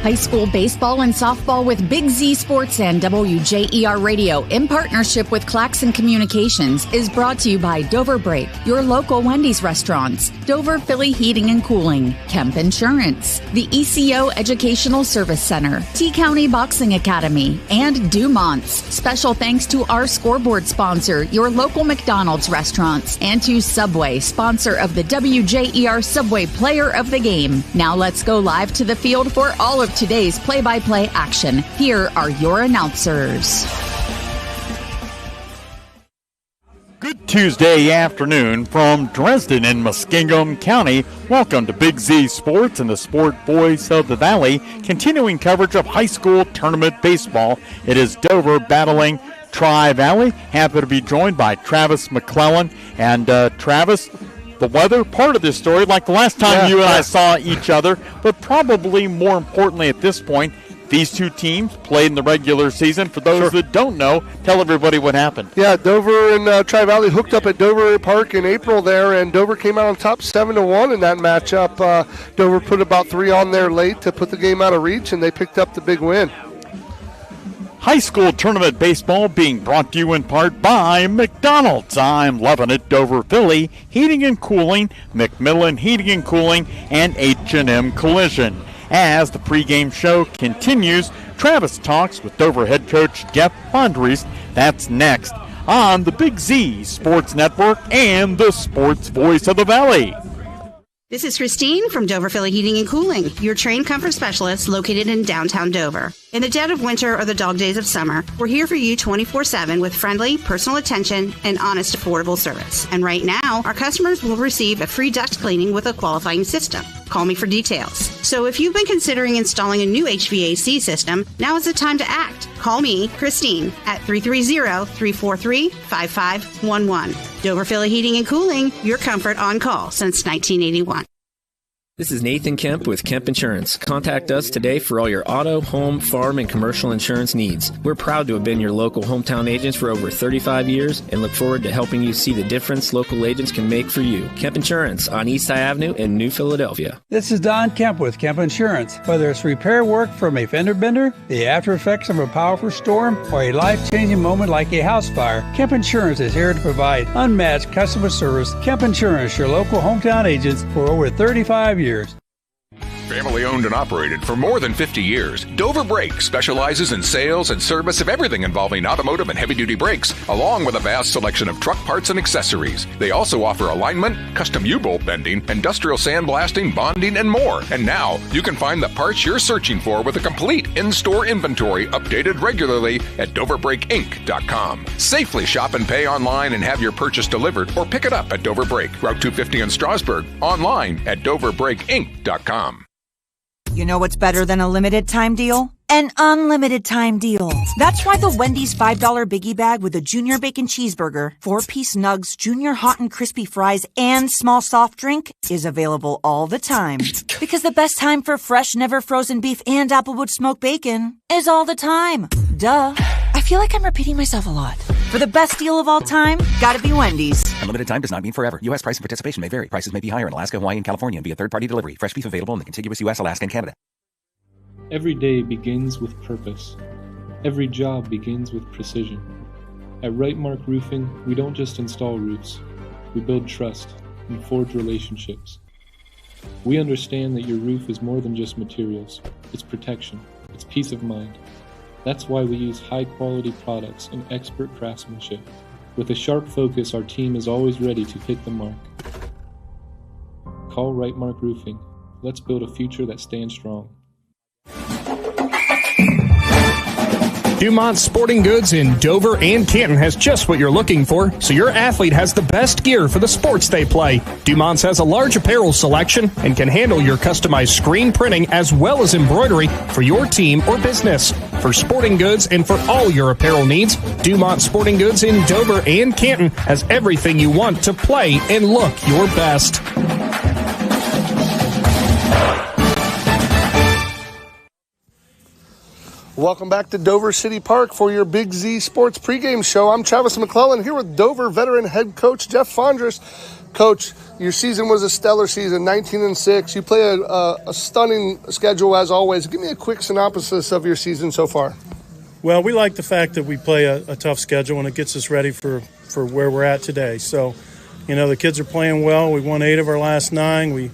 High school baseball and softball with Big Z Sports and WJER Radio in partnership with Claxon Communications is brought to you by Dover Break, your local Wendy's restaurants, Dover Philly Heating and Cooling, Kemp Insurance, the ECO Educational Service Center, T-County Boxing Academy, and Dumont's. Special thanks to our scoreboard sponsor, your local McDonald's restaurants, and to Subway, sponsor of the WJER Subway Player of the Game. Now let's go live to the field for all of today's play-by-play action. Here are your announcers. Good Tuesday afternoon from Dresden in Muskingum County. Welcome to Big Z Sports and the Sport Voice of the Valley, continuing coverage of high school tournament baseball. It is Dover battling Tri-Valley. Happy to be joined by Travis McClellan. And Travis, the weather, part of this story, like the last time you and I saw each other, but probably more importantly at this point, these two teams played in the regular season. For those that don't know, tell everybody what happened. Yeah, Dover and Tri-Valley hooked up at Dover Park in April there, and Dover came out on top 7-1 in that matchup. Dover put about 3 on there late to put the game out of reach, and they picked up the big win. High school tournament baseball being brought to you in part by McDonald's. I'm loving it. Dover Philly Heating and Cooling, McMillan Heating and Cooling, and H&M Collision. As the pregame show continues, Travis talks with Dover head coach Jeff Fondries. That's next on the Big Z Sports Network and the Sports Voice of the Valley. This is Christine from Dover Philly Heating and Cooling, your trained comfort specialist located in downtown Dover. In the dead of winter or the dog days of summer, we're here for you 24/7 with friendly, personal attention and honest, affordable service. And right now, our customers will receive a free duct cleaning with a qualifying system. Call me for details. So if you've been considering installing a new HVAC system, now is the time to act. Call me, Christine, at 330-343-5511. Dover Philly Heating and Cooling, your comfort on call since 1981. This is Nathan Kemp with Kemp Insurance. Contact us today for all your auto, home, farm, and commercial insurance needs. We're proud to have been your local hometown agents for over 35 years and look forward to helping you see the difference local agents can make for you. Kemp Insurance on East High Avenue in New Philadelphia. This is Don Kemp with Kemp Insurance. Whether it's repair work from a fender bender, the after effects of a powerful storm, or a life-changing moment like a house fire, Kemp Insurance is here to provide unmatched customer service. Kemp Insurance, your local hometown agents for over 35 years. Family owned and operated for more than 50 years, Dover Brake specializes in sales and service of everything involving automotive and heavy-duty brakes, along with a vast selection of truck parts and accessories. They also offer alignment, custom U-bolt bending, industrial sandblasting, bonding, and more. And now, you can find the parts you're searching for with a complete in-store inventory updated regularly at DoverBrakeInc.com. Safely shop and pay online and have your purchase delivered, or pick it up at Dover Brake, Route 250 in Strasburg, online at DoverBrakeInc.com. You know what's better than a limited time deal? An unlimited time deal. That's why the Wendy's $5 Biggie Bag with a Junior Bacon Cheeseburger, 4-piece nugs, Junior Hot and Crispy Fries, and small soft drink is available all the time. Because the best time for fresh, never frozen beef and Applewood smoked bacon is all the time. Duh. I feel like I'm repeating myself a lot. For the best deal of all time, gotta be Wendy's. Unlimited time does not mean forever. U.S. price and participation may vary. Prices may be higher in Alaska, Hawaii, and California and via third-party delivery. Fresh beef available in the contiguous U.S., Alaska, and Canada. Every day begins with purpose. Every job begins with precision. At Rightmark Roofing, we don't just install roofs. We build trust and forge relationships. We understand that your roof is more than just materials. It's protection. It's peace of mind. That's why we use high-quality products and expert craftsmanship. With a sharp focus, our team is always ready to hit the mark. Call Rightmark Roofing. Let's build a future that stands strong. Dumont Sporting Goods in Dover and Canton has just what you're looking for, so your athlete has the best gear for the sports they play. Dumont's has a large apparel selection and can handle your customized screen printing as well as embroidery for your team or business. For sporting goods and for all your apparel needs, Dumont Sporting Goods in Dover and Canton has everything you want to play and look your best. Welcome back to Dover City Park for your Big Z Sports pregame show. I'm Travis McClellan here with Dover veteran head coach Jeff Fondries. Coach, your season was a stellar season, 19-6. You play a stunning schedule as always. Give me a quick synopsis of your season so far. Well, we like the fact that we play a tough schedule and it gets us ready for where we're at today. So, the kids are playing well. We won 8 of our last 9. We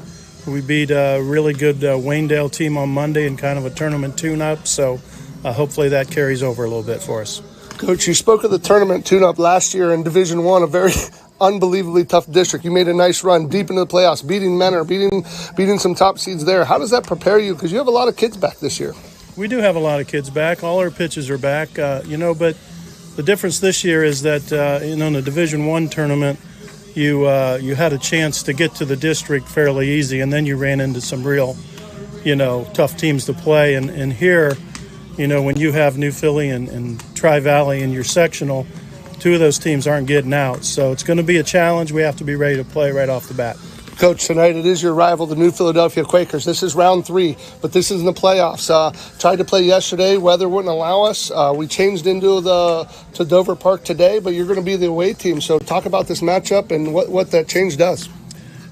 beat a really good Waynedale team on Monday in kind of a tournament tune-up. So hopefully that carries over a little bit for us. Coach, you spoke of the tournament tune-up last year in Division I, a very unbelievably tough district. You made a nice run deep into the playoffs, beating Menor, beating some top seeds there. How does that prepare you? Because you have a lot of kids back this year. We do have a lot of kids back. All our pitches are back, but the difference this year is that, in the Division I tournament, you had a chance to get to the district fairly easy, and then you ran into some real, tough teams to play. And here, when you have New Philly and Tri-Valley in your sectional, 2 of those teams aren't getting out. So it's going to be a challenge. We have to be ready to play right off the bat. Coach, tonight it is your rival, the New Philadelphia Quakers. This is round 3, but this is in the playoffs. Tried to play yesterday. Weather wouldn't allow us. We changed to Dover Park today, but you're going to be the away team. So talk about this matchup and what that change does.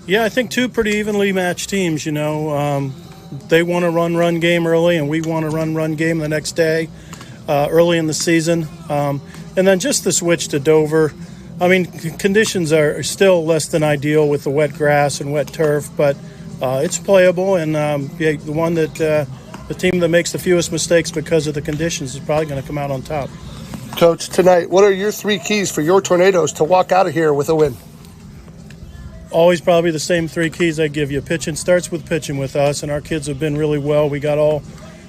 Yeah, I think 2 pretty evenly matched teams, They want to run game early, and we want to run game the next day, early in the season. And then just the switch to Dover. Conditions are still less than ideal with the wet grass and wet turf, but it's playable, and the team that makes the fewest mistakes because of the conditions is probably going to come out on top. Coach, tonight, what are your 3 keys for your Tornadoes to walk out of here with a win? Always probably the same 3 keys I give you. Pitching starts with pitching with us, and our kids have been really well. We got all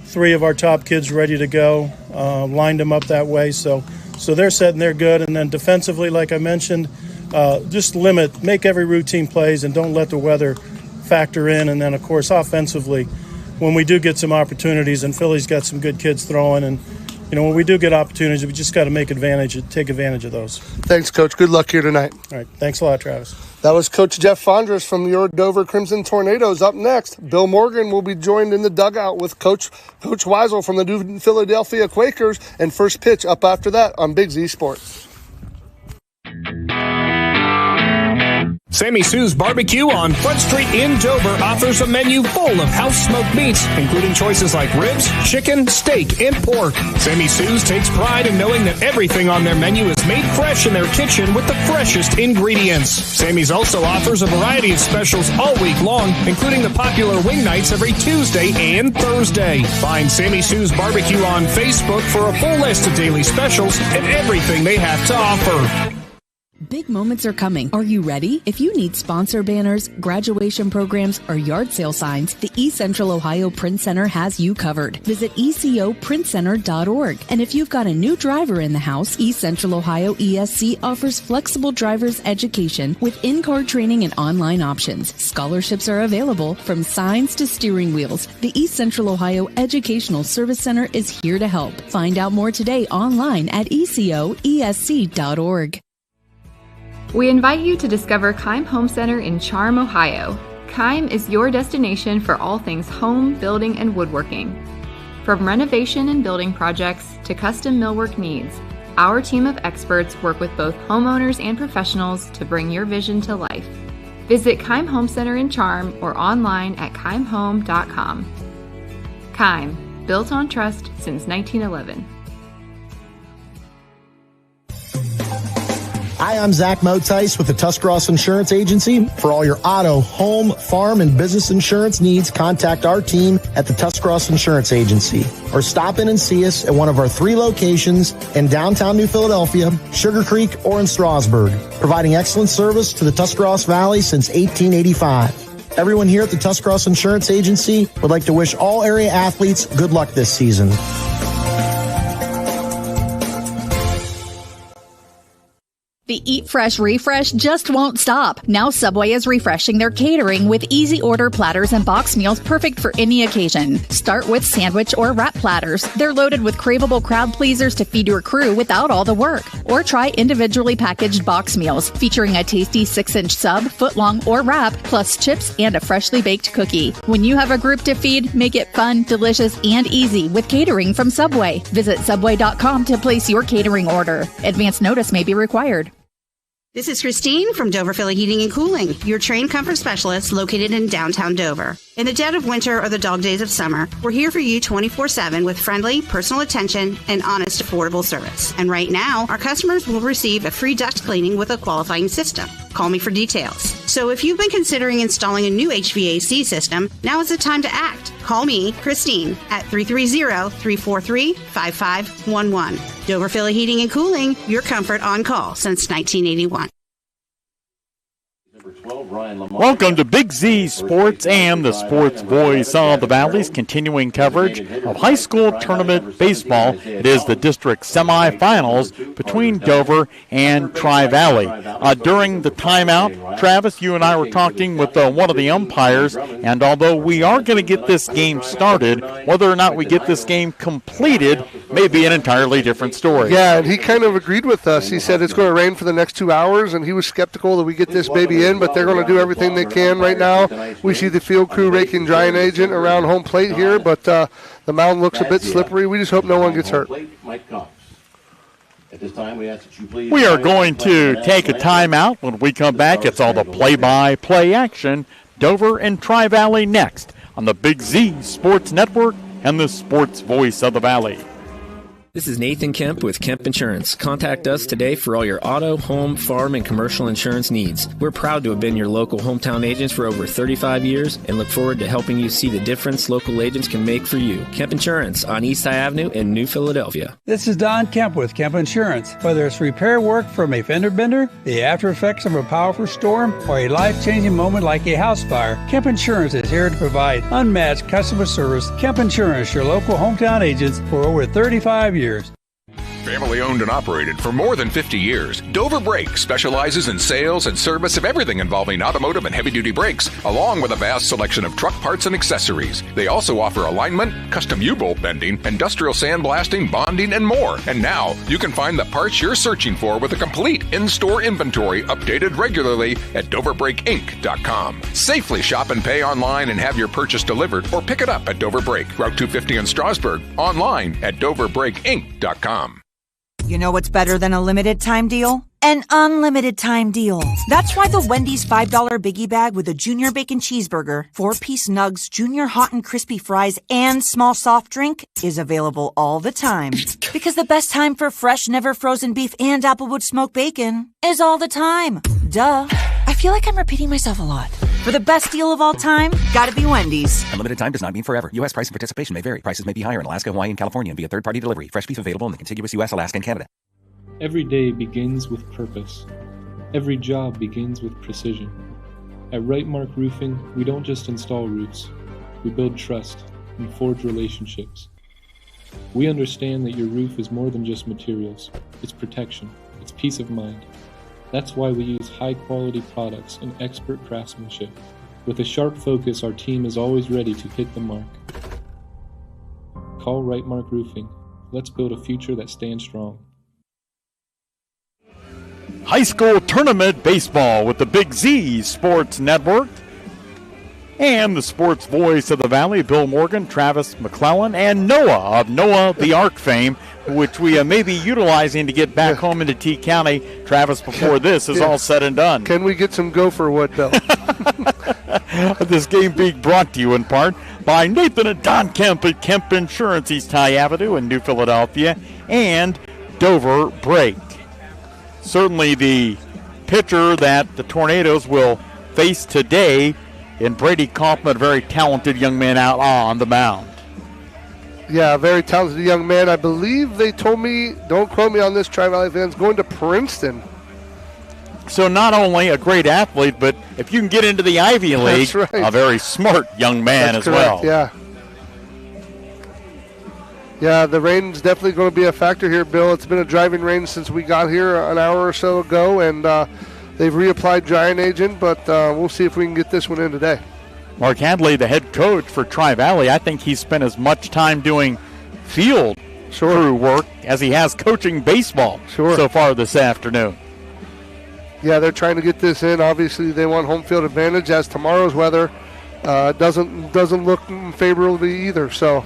3 of our top kids ready to go, lined them up that way, so they're set and they're good. And then defensively, like I mentioned, just make every routine plays and don't let the weather factor in. And then, of course, offensively, when we do get some opportunities, and Philly's got some good kids throwing, and when we do get opportunities, we just got to take advantage of those. Thanks, Coach. Good luck here tonight. All right. Thanks a lot, Travis. That was Coach Jeff Fondras from your Dover Crimson Tornadoes. Up next, Bill Morgan will be joined in the dugout with Coach Weisel from the New Philadelphia Quakers, and first pitch up after that on Big Z Sports. Sammy Sue's Barbecue on Front Street in Dover offers a menu full of house-smoked meats, including choices like ribs, chicken, steak, and pork. Sammy Sue's takes pride in knowing that everything on their menu is made fresh in their kitchen with the freshest ingredients. Sammy's also offers a variety of specials all week long, including the popular wing nights every Tuesday and Thursday. Find Sammy Sue's Barbecue on Facebook for a full list of daily specials and everything they have to offer. Big moments are coming. Are you ready? If you need sponsor banners, graduation programs, or yard sale signs, the East Central Ohio Print Center has you covered. Visit ecoprintcenter.org. And if you've got a new driver in the house, East Central Ohio ESC offers flexible driver's education with in-car training and online options. Scholarships are available from signs to steering wheels. The East Central Ohio Educational Service Center is here to help. Find out more today online at ecoesc.org. We invite you to discover Keim Home Center in Charm, Ohio. Keim is your destination for all things home, building, and woodworking. From renovation and building projects to custom millwork needs, our team of experts work with both homeowners and professionals to bring your vision to life. Visit Keim Home Center in Charm or online at keimhome.com. Keim, built on trust since 1911. Hi, I'm Zach Motice with the Tuscarawas Insurance Agency. For all your auto, home, farm, and business insurance needs, contact our team at the Tuscarawas Insurance Agency. Or stop in and see us at one of our 3 locations in downtown New Philadelphia, Sugar Creek, or in Strasburg, providing excellent service to the Tuscarawas Valley since 1885. Everyone here at the Tuscarawas Insurance Agency would like to wish all area athletes good luck this season. The Eat Fresh Refresh just won't stop. Now Subway is refreshing their catering with easy order platters and box meals perfect for any occasion. Start with sandwich or wrap platters. They're loaded with craveable crowd pleasers to feed your crew without all the work. Or try individually packaged box meals featuring a tasty 6-inch sub, footlong, or wrap, plus chips and a freshly baked cookie. When you have a group to feed, make it fun, delicious, and easy with catering from Subway. Visit Subway.com to place your catering order. Advance notice may be required. This is Christine from Dover Philly Heating and Cooling, your trained comfort specialist located in downtown Dover. In the dead of winter or the dog days of summer, we're here for you 24/7 with friendly, personal attention and honest, affordable service. And right now, our customers will receive a free duct cleaning with a qualifying system. Call me for details. So if you've been considering installing a new HVAC system, now is the time to act. Call me, Christine, at 330-343-5511. Dover Philly Heating and Cooling, your comfort on call since 1981. Welcome to Big Z Sports and the Sports Voice of the Valley's continuing coverage of high school tournament baseball. It is the district semifinals between Dover and Tri-Valley. During the timeout, Travis, you and I were talking with one of the umpires, and although we are going to get this game started, whether or not we get this game completed may be an entirely different story. Yeah, and he kind of agreed with us. He said it's going to rain for the next 2 hours, and he was skeptical that we get this baby in, but they're going to do everything they can right now. We see the field crew raking drying agent around home plate here, but the mound looks a bit slippery. We just hope no one gets hurt. We are going to take a timeout. When we come back, it's all the play-by-play action. Dover and Tri-Valley next on the Big Z Sports Network and the Sports Voice of the Valley. This is Nathan Kemp with Kemp Insurance. Contact us today for all your auto, home, farm, and commercial insurance needs. We're proud to have been your local hometown agents for over 35 years and look forward to helping you see the difference local agents can make for you. Kemp Insurance on East High Avenue in New Philadelphia. This is Don Kemp with Kemp Insurance. Whether it's repair work from a fender bender, the after effects of a powerful storm, or a life-changing moment like a house fire, Kemp Insurance is here to provide unmatched customer service. Kemp Insurance, your local hometown agents for over 35 years. Family owned and operated for more than 50 years, Dover Brake specializes in sales and service of everything involving automotive and heavy-duty brakes, along with a vast selection of truck parts and accessories. They also offer alignment, custom U-bolt bending, industrial sandblasting, bonding, and more. And now, you can find the parts you're searching for with a complete in-store inventory updated regularly at DoverBrakeInc.com. Safely shop and pay online and have your purchase delivered, or pick it up at Dover Brake, Route 250 in Strasburg, online at DoverBrakeInc.com. You know what's better than a limited time deal? An unlimited time deal. That's why the Wendy's $5 biggie bag with a junior bacon cheeseburger, 4-piece nugs, junior hot and crispy fries, and small soft drink is available all the time. Because the best time for fresh, never frozen beef and Applewood smoked bacon is all the time. Duh. I feel like I'm repeating myself a lot. For the best deal of all time, gotta be Wendy's. Unlimited time does not mean forever. U.S. price and participation may vary. Prices may be higher in Alaska, Hawaii, and California and via third-party delivery. Fresh beef available in the contiguous U.S., Alaska, and Canada. Every day begins with purpose. Every job begins with precision. At Right Mark Roofing, we don't just install roofs. We build trust and forge relationships. We understand that your roof is more than just materials. It's protection. It's peace of mind. That's why we use high-quality products and expert craftsmanship. With a sharp focus, our team is always ready to hit the mark. Call Right Mark Roofing. Let's build a future that stands strong. High school tournament baseball with the Big Z Sports Network and the Sports Voice of the Valley, Bill Morgan, Travis McClellan, and Noah of Noah the Ark fame, which we may be utilizing to get back home into T County, Travis, before this is all said and done. Can we get some gopher wood, Bill? This game being brought to you in part by Nathan and Don Kemp at Kemp Insurance, East High Avenue in New Philadelphia, and Dover Brake. Certainly the pitcher that the Tornadoes will face today in Brady Kaufman, a very talented young man out on the mound. Yeah, very talented young man. I believe they told me, don't quote me on this, Tri-Valley fans, going to Princeton. So not only a great athlete, but if you can get into the Ivy League, right, a very smart young man That's as correct, well. Yeah. Yeah, the rain's definitely going to be a factor here, Bill. It's been a driving rain since we got here an hour or so ago, and they've reapplied drying agent, but we'll see if we can get this one in today. Mark Hadley, the head coach for Tri-Valley, I think he spent as much time doing field crew work as he has coaching baseball so far this afternoon. Yeah, they're trying to get this in. Obviously, they want home field advantage, as tomorrow's weather doesn't look favorably either. So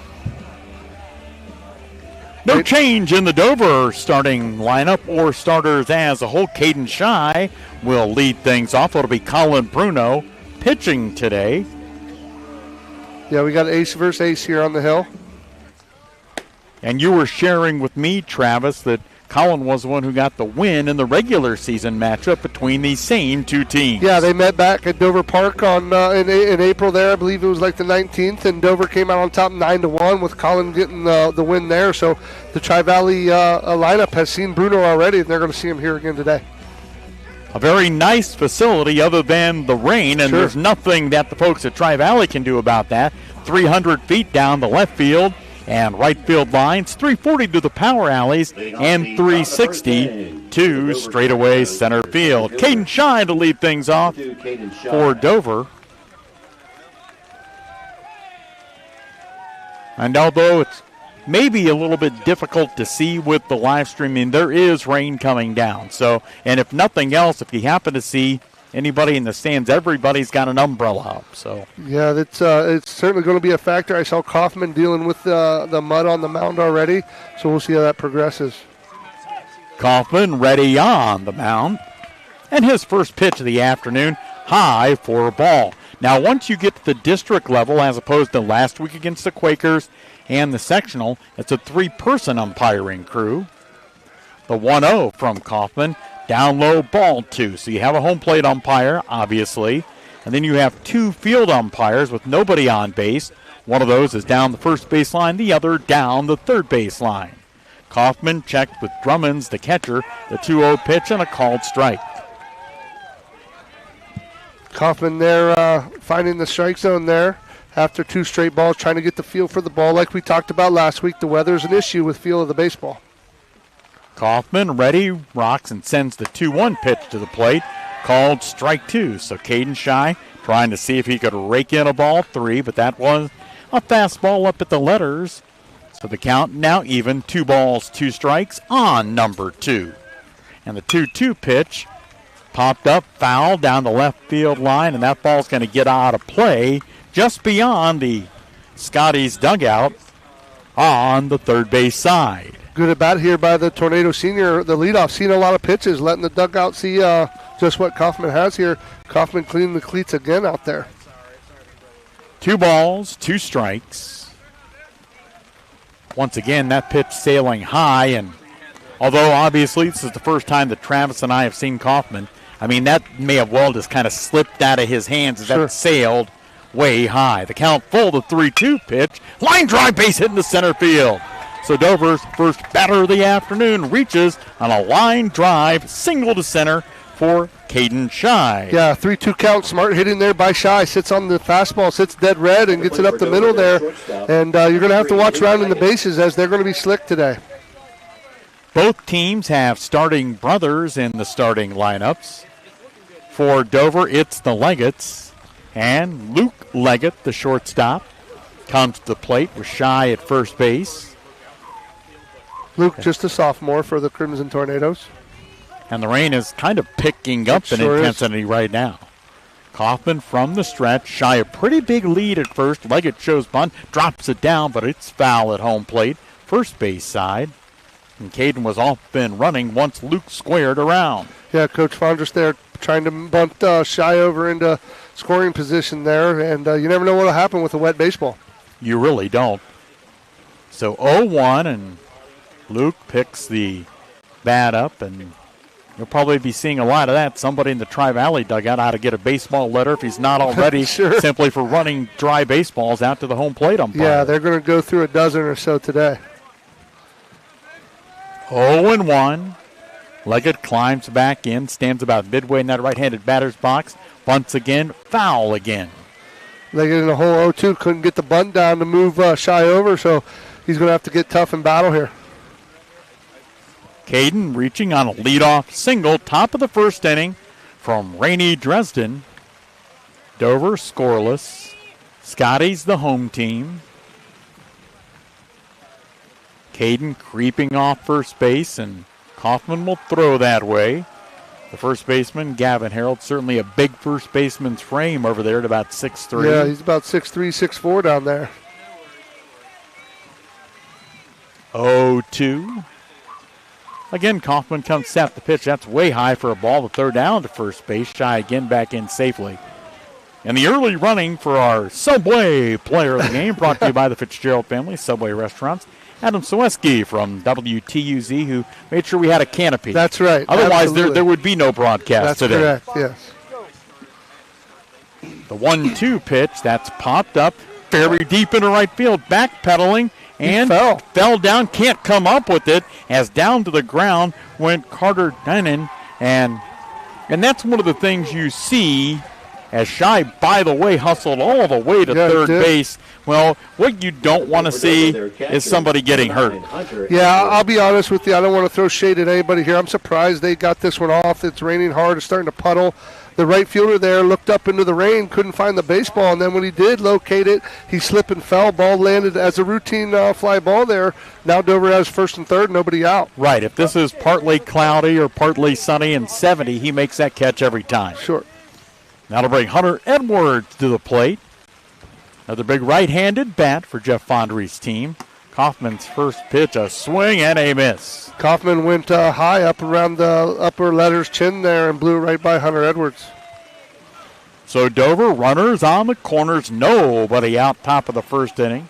No change in the Dover starting lineup or starters as a whole. Caden Shy will lead things off. It'll be Colin Bruno pitching today. Yeah, we got ace versus ace here on the hill. And you were sharing with me, Travis, that Colin was the one who got the win in the regular season matchup between these same two teams. Yeah, they met back at Dover Park on in April there. I believe it was like the 19th, and Dover came out on top 9-1 with Colin getting the win there. So the Tri-Valley lineup has seen Bruno already, and they're going to see him here again today. A very nice facility other than the rain, and there's nothing that the folks at Tri-Valley can do about that. 300 feet down the left field and right field lines, 340 to the power alleys, and 360 to straightaway center field. Caden Shy to lead things off for Dover. And although it's maybe a little bit difficult to see with the live streaming, there is rain coming down. So, and if nothing else, if you happen to see anybody in the stands, everybody's got an umbrella up. So yeah, it's certainly going to be a factor. I saw Kaufman dealing with the mud on the mound already, so we'll see how that progresses. Kaufman ready on the mound, and his first pitch of the afternoon, high for a ball. Now, once you get to the district level, as opposed to last week against the Quakers and the sectional, it's a three-person umpiring crew. The 1-0 from Kaufman. Down low, ball 2. So you have a home plate umpire, obviously, and then you have two field umpires with nobody on base. One of those is down the first base line, the other down the third base line. Kaufman checked with Drummonds, the catcher, the 2-0 pitch and a called strike. Kaufman there finding the strike zone there after two straight balls, trying to get the feel for the ball. Like we talked about last week, the weather's an issue with feel of the baseball. Kaufman ready, rocks and sends the 2-1 pitch to the plate, called strike 2. So Caden Shy trying to see if he could rake in a ball 3, but that was a fastball up at the letters. So the count now even, 2 balls, 2 strikes on number 2. And the 2-2 pitch popped up, foul down the left field line, and that ball's going to get out of play just beyond the Scotties dugout on the third base side. Good at bat here by the Tornado senior, the leadoff, seeing a lot of pitches, letting the dugout see just what Kaufman has here. Kaufman cleaning the cleats again out there. 2 balls, 2 strikes. Once again, that pitch sailing high, and although obviously this is the first time that Travis and I have seen Kaufman, I mean, that may have well just kind of slipped out of his hands as that sailed way high. The count full, the 3-2 pitch. Line drive, base hit into center field. So Dover's first batter of the afternoon reaches on a line drive, single to center for Caden Shy. Yeah, 3-2 count, smart hitting there by Shy. Sits on the fastball, sits dead red, and gets it up the middle there. And you're going to have to watch rounding the bases as they're going to be slick today. Both teams have starting brothers in the starting lineups. For Dover, it's the Leggetts. And Luke Leggett, the shortstop, comes to the plate with Shy at first base. Luke, just a sophomore for the Crimson Tornadoes. And the rain is kind of picking up in intensity right now. Kaufman from the stretch. Shy a pretty big lead at first. Leggett shows bunt, drops it down, but it's foul at home plate. First base side. And Caden was off and running once Luke squared around. Yeah, Coach Fondress there trying to bunt Shy over into scoring position there. And you never know what will happen with a wet baseball. You really don't. So 0-1, and Luke picks the bat up, and you'll probably be seeing a lot of that. Somebody in the Tri-Valley dugout ought to get a baseball letter if he's not already, simply for running dry baseballs out to the home plate umpire. Yeah, they're going to go through a dozen or so today. 0-1. Leggett climbs back in, stands about midway in that right-handed batter's box. Bunts again, foul again. Leggett in a hole 0-2, couldn't get the bunt down to move Shy over, so he's going to have to get tough in battle here. Caden reaching on a leadoff single, top of the first inning from rainy Dresden. Dover scoreless. Scotties the home team. Caden creeping off first base, and Kaufman will throw that way. The first baseman, Gavin Harold, certainly a big first baseman's frame over there at about 6'3". Yeah, he's about 6'3", 6'4" down there. 0-2. Again, Kaufman comes set the pitch. That's way high for a ball to throw down to first base. Shy again back in safely. And the early running for our Subway player of the game, brought to you by the Fitzgerald family, Subway Restaurants. Adam Soweski from WTUZ, who made sure we had a canopy. That's right. Otherwise, there would be no broadcast today. That's correct, yes. The 1-2 pitch, that's popped up very deep into right field, backpedaling, and fell down, can't come up with it, as down to the ground went Carter Denon, and that's one of the things you see as Shy, by the way, hustled all the way to third base. Well, what you don't want to see is somebody getting hurt. Yeah, I'll be honest with you. I don't want to throw shade at anybody here. I'm surprised they got this one off. It's raining hard. It's starting to puddle. The right fielder there looked up into the rain, couldn't find the baseball, and then when he did locate it, he slipped and fell. Ball landed as a routine fly ball there. Now Dover has first and third, nobody out. Right. If this is partly cloudy or partly sunny and 70, he makes that catch every time. Sure. Now to bring Hunter Edwards to the plate. Another big right-handed bat for Jeff Fondry's team. Kaufman's first pitch, a swing and a miss. Kaufman went high up around the upper letter's chin there and blew right by Hunter Edwards. So Dover, runners on the corners, nobody out top of the first inning.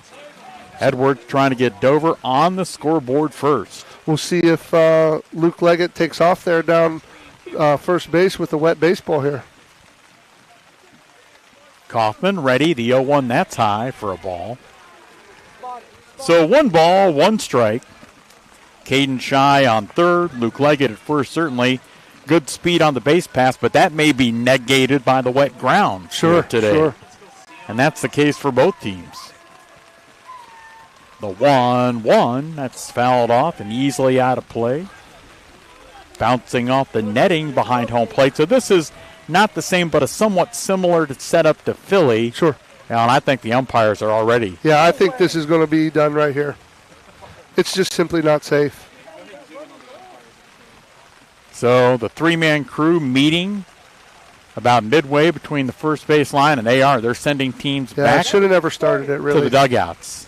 Edwards trying to get Dover on the scoreboard first. We'll see if Luke Leggett takes off there down first base with a wet baseball here. Kaufman ready, the 0-1, that's high for a ball. So 1 ball, 1 strike. Caden Shy on third, Luke Leggett at first, certainly good speed on the base pass, but that may be negated by the wet ground today. Sure. And that's the case for both teams. The 1-1, that's fouled off and easily out of play. Bouncing off the netting behind home plate. So this is not the same, but a somewhat similar setup to Philly. Sure. And I think the umpires are already. Yeah, I think this is going to be done right here. It's just simply not safe. So the 3-man crew meeting about midway between the first base line, and they're sending teams back. I should have never started it, really. To the dugouts.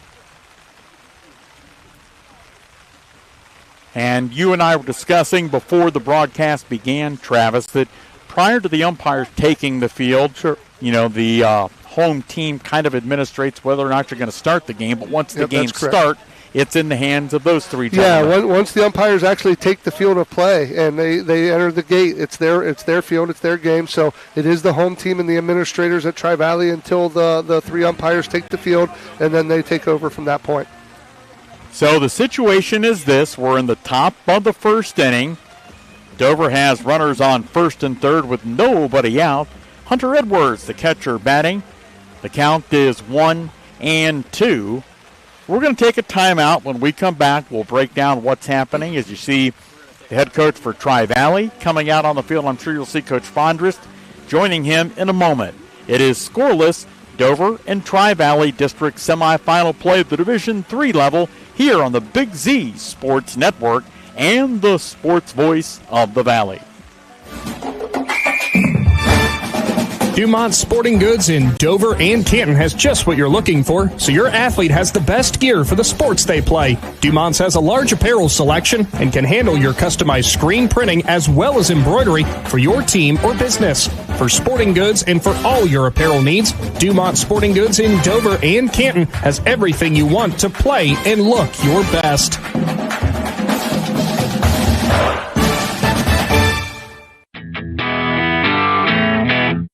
And you and I were discussing before the broadcast began, Travis, that prior to the umpires taking the field, the home team kind of administrates whether or not you're going to start the game, but once the game starts, it's in the hands of those 3 gentlemen. Yeah, once the umpires actually take the field of play and they enter the gate, it's their field, it's their game. So it is the home team and the administrators at Tri-Valley until the 3 umpires take the field, and then they take over from that point. So the situation is this. We're in the top of the first inning. Dover has runners on first and third with nobody out. Hunter Edwards, the catcher, batting. The count is 1-2. We're going to take a timeout. When we come back, we'll break down what's happening. As you see, the head coach for Tri-Valley coming out on the field. I'm sure you'll see Coach Fondrist joining him in a moment. It is scoreless. Dover and Tri-Valley District semifinal play at the Division III level here on the Big Z Sports Network and the sports voice of the Valley. Dumont Sporting Goods in Dover and Canton has just what you're looking for, so your athlete has the best gear for the sports they play. Dumont's has a large apparel selection and can handle your customized screen printing as well as embroidery for your team or business. For sporting goods and for all your apparel needs, Dumont Sporting Goods in Dover and Canton has everything you want to play and look your best.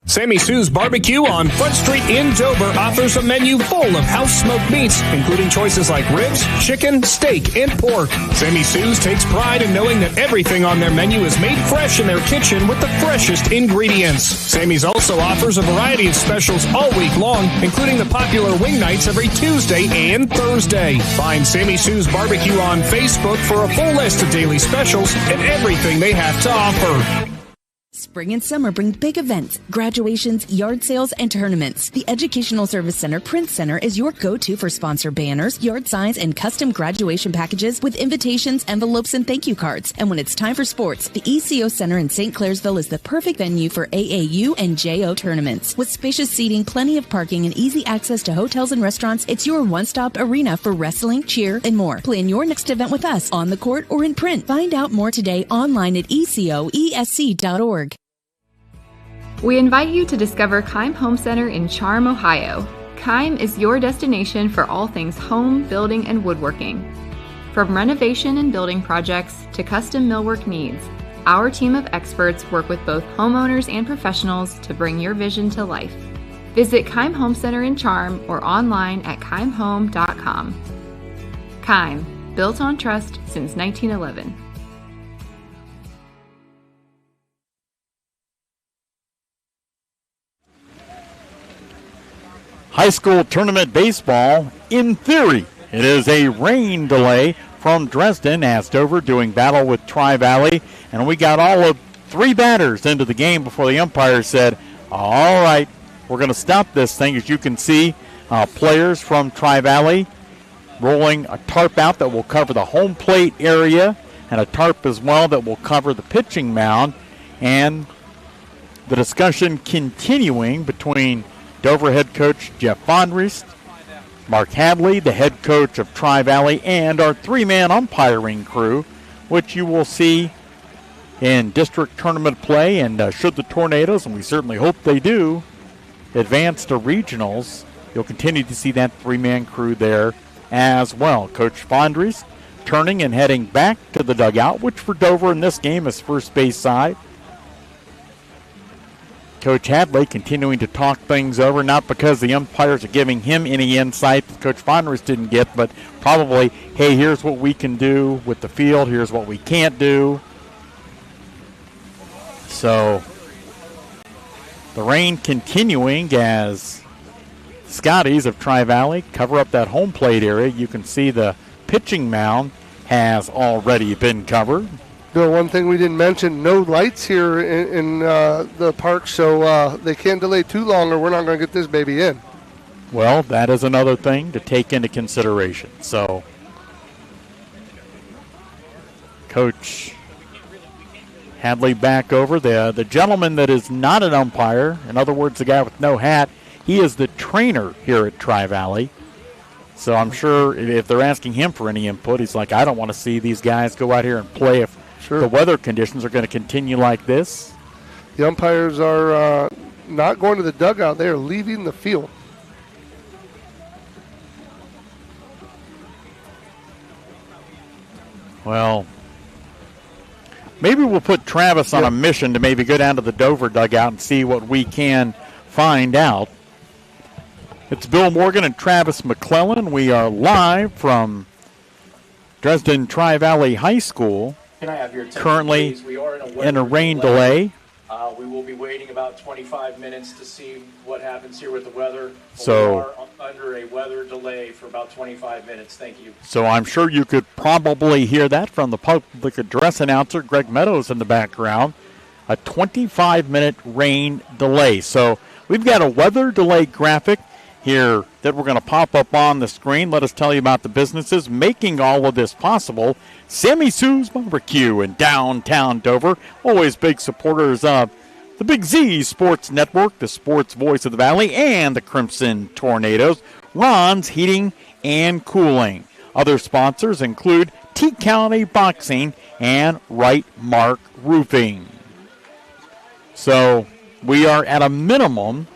Sammy Sue's Barbecue on Front Street in Dover offers a menu full of house-smoked meats, including choices like ribs, chicken, steak, and pork. Sammy Sue's takes pride in knowing that everything on their menu is made fresh in their kitchen with the freshest ingredients. Sammy's also offers a variety of specials all week long, including the popular wing nights every Tuesday and Thursday. Find Sammy Sue's Barbecue on Facebook for a full list of daily specials and everything they have to offer. Spring and summer bring big events, graduations, yard sales, and tournaments. The Educational Service Center Print Center is your go-to for sponsor banners, yard signs, and custom graduation packages with invitations, envelopes, and thank you cards. And when it's time for sports, the ECO Center in St. Clairsville is the perfect venue for AAU and JO tournaments. With spacious seating, plenty of parking, and easy access to hotels and restaurants, it's your one-stop arena for wrestling, cheer, and more. Plan your next event with us on the court or in print. Find out more today online at ecoesc.org. We invite you to discover Keim Home Center in Charm, Ohio. Keim is your destination for all things home, building, and woodworking. From renovation and building projects to custom millwork needs, our team of experts work with both homeowners and professionals to bring your vision to life. Visit Keim Home Center in Charm or online at keimhome.com. Keim, built on trust since 1911. High school tournament baseball, in theory, it is a rain delay from Dresden as Dover doing battle with Tri-Valley. And we got all of 3 batters into the game before the umpire said, all right, we're going to stop this thing. As you can see, players from Tri-Valley rolling a tarp out that will cover the home plate area and a tarp as well that will cover the pitching mound. And the discussion continuing between Dover head coach Jeff Fondrist, Mark Hadley, the head coach of Tri-Valley, and our 3-man umpiring crew, which you will see in district tournament play. And should the Tornadoes, and we certainly hope they do, advance to regionals, you'll continue to see that 3-man crew there as well. Coach Fondrist turning and heading back to the dugout, which for Dover in this game is first base side. Coach Hadley continuing to talk things over, not because the umpires are giving him any insight that Coach Fondrist didn't get, but probably, hey, here's what we can do with the field, here's what we can't do. So the rain continuing as Scotties of Tri-Valley cover up that home plate area. You can see the pitching mound has already been covered. The one thing we didn't mention, no lights here in the park, so they can't delay too long or we're not going to get this baby in. Well, that is another thing to take into consideration. So, Coach Hadley back over. The gentleman that is not an umpire, in other words, the guy with no hat, he is the trainer here at Tri-Valley. So I'm sure if they're asking him for any input, he's like, I don't want to see these guys go out here and play if the weather conditions are going to continue like this. The umpires are not going to the dugout. They are leaving the field. Well, maybe we'll put Travis on a mission to maybe go down to the Dover dugout and see what we can find out. It's Bill Morgan and Travis McClellan. We are live from Dresden Tri-Valley High School. Can I have your attention, currently please? We are in a rain delay. We will be waiting about 25 minutes to see what happens here with the weather. So we are under a weather delay for about 25 minutes. Thank you. So I'm sure you could probably hear that from the public address announcer, Greg Meadows, in the background. A 25-minute rain delay. So we've got a weather delay graphic here that we're going to pop up on the screen. Let us tell you about the businesses making all of this possible. Sammy Sue's Barbecue in downtown Dover, always big supporters of the Big Z Sports Network, the sports voice of the Valley, and the Crimson Tornadoes. Ron's Heating and Cooling. Other sponsors include T-County Boxing and Right Mark Roofing. So we are at a minimum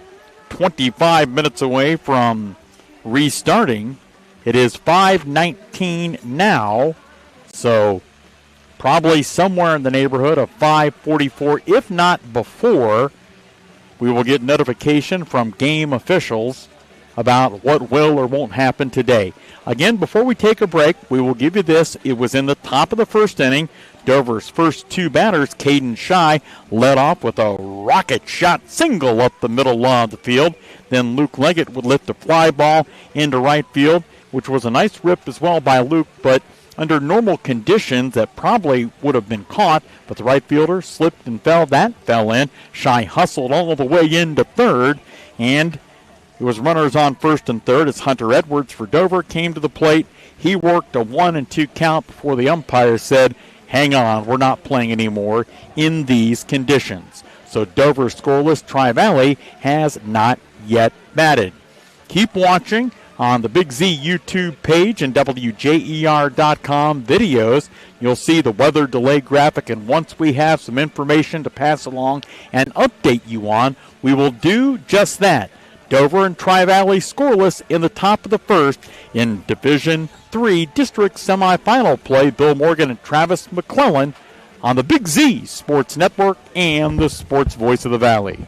25 minutes away from restarting. It is 5:19 now, so probably somewhere in the neighborhood of 5:44, if not before, we will get notification from game officials about what will or won't happen today. Again, before we take a break, we will give you this. It was in the top of the first inning. Dover's first 2 batters, Caden Shy, led off with a rocket shot single up the middle of the field. Then Luke Leggett would lift a fly ball into right field, which was a nice rip as well by Luke, but under normal conditions that probably would have been caught, but the right fielder slipped and fell. That fell in. Shy hustled all the way into third, and it was runners on first and third as Hunter Edwards for Dover came to the plate. He worked a 1-2 count before the umpire said, hang on, we're not playing anymore in these conditions. So Dover scoreless. Tri-Valley has not yet batted. Keep watching on the Big Z YouTube page and WJER.com videos. You'll see the weather delay graphic, and once we have some information to pass along and update you on, we will do just that. Dover and Tri-Valley scoreless in the top of the first in Division III District Semifinal play. Bill Morgan and Travis McClellan on the Big Z Sports Network and the Sports Voice of the Valley.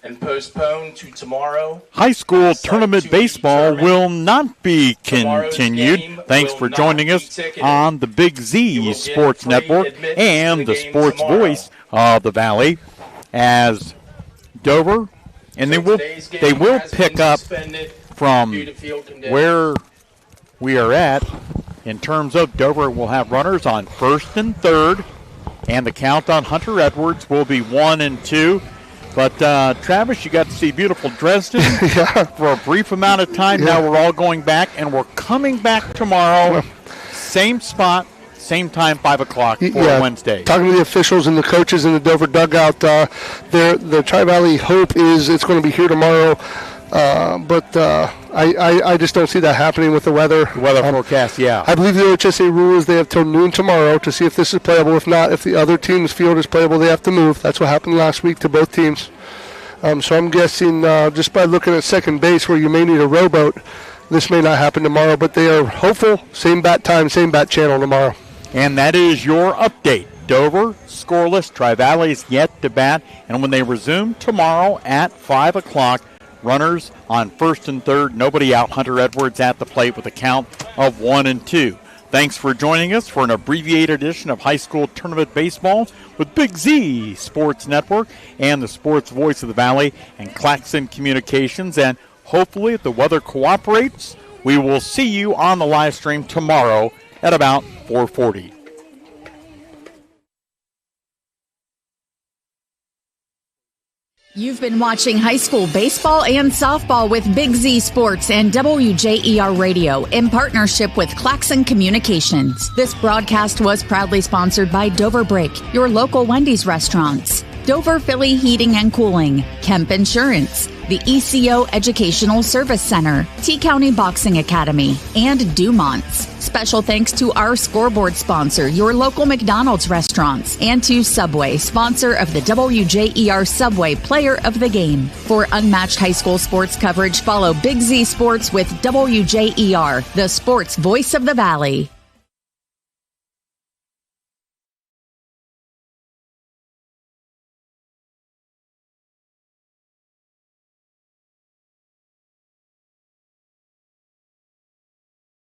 And postponed to tomorrow. High school tournament baseball will not be continued. Thanks for joining us on the Big Z Sports Network and the sports voice of the Valley as Dover, and they will pick up from where we are at in terms of Dover will have runners on first and third, and the count on Hunter Edwards will be 1-2. But, Travis, you got to see beautiful Dresden for a brief amount of time. Yeah. Now we're all going back, and we're coming back tomorrow. Same spot, same time, 5 o'clock for Wednesday. Talking to the officials and the coaches in the Dover dugout, the Tri-Valley hope is it's going to be here tomorrow. But I just don't see that happening with the weather. The weather forecast, yeah. I believe the OHSAA rule is they have till noon tomorrow to see if this is playable. If not, if the other team's field is playable, they have to move. That's what happened last week to both teams. So I'm guessing just by looking at second base where you may need a rowboat, this may not happen tomorrow. But they are hopeful. Same bat time, same bat channel tomorrow. And that is your update. Dover, scoreless. Tri-Valley's yet to bat. And when they resume tomorrow at 5 o'clock, runners on first and third, nobody out. Hunter Edwards at the plate with a count of 1-2. Thanks for joining us for an abbreviated edition of high school tournament baseball with Big Z Sports Network and the sports voice of the Valley and Claxon Communications. And hopefully, if the weather cooperates, we will see you on the live stream tomorrow at about 4:40. You've been watching high school baseball and softball with Big Z Sports and WJER Radio in partnership with Claxon Communications. This broadcast was proudly sponsored by Dover Break, your local Wendy's restaurants, Dover Philly Heating and Cooling, Kemp Insurance, the ECO Educational Service Center, T-County Boxing Academy, and Dumont's. Special thanks to our scoreboard sponsor, your local McDonald's restaurants, and to Subway, sponsor of the WJER Subway Player of the Game. For unmatched high school sports coverage, follow Big Z Sports with WJER, the sports voice of the Valley.